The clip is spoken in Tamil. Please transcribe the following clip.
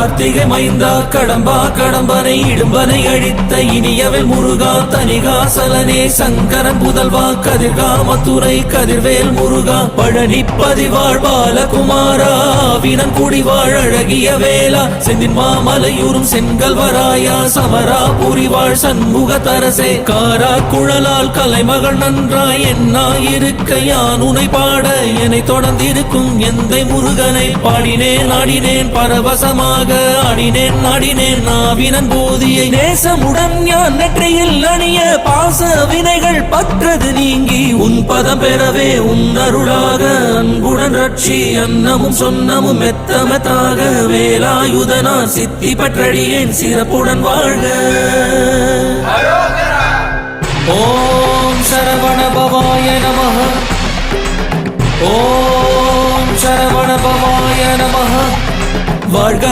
கார்த்திகை மைந்தா கடம்பா கடம்பனை இடும்பனை அழித்த இனியவள் முருகா தனிகாசலனே சங்கரன் புதல்வா கதிர்காமத்துறை கதிர்வேல் முருகா பழனி பதிவாழ் பாலகுமாரா வினன் குடிவாழ் அழகிய வேளா செந்தின் மாமலையூரும் செங்கல்வராயா சமரா புரிவாழ் சண்முக தரசே காரா குழலால் கலைமகள் நன்றாய் என்னாயிருக்க யான் உனை பாட என்னை தொடர்ந்திருக்கும் எந்தை முருகனை பாடினேன் ஆடினேன் பரவசமாக ஆடினேன் நாடினேன் நாவினன் போதியை நேசமுடன் யான் நெற்றியில் அணிய பாச வினைகள் பற்றது நீங்கி உன் பதம் பெறவே உன் அருளாக அன்புடன் ரட்சி அன்னமும் சொன்னமும் மெத்தமத்தாக வேலாயுதனா சித்தி பற்றடியேன் சிறப்புடன் வாழ்க. ஓம் சரவண பவாய நமஹ. ஓம் சரவண பவாய நமஹ. வாழ்க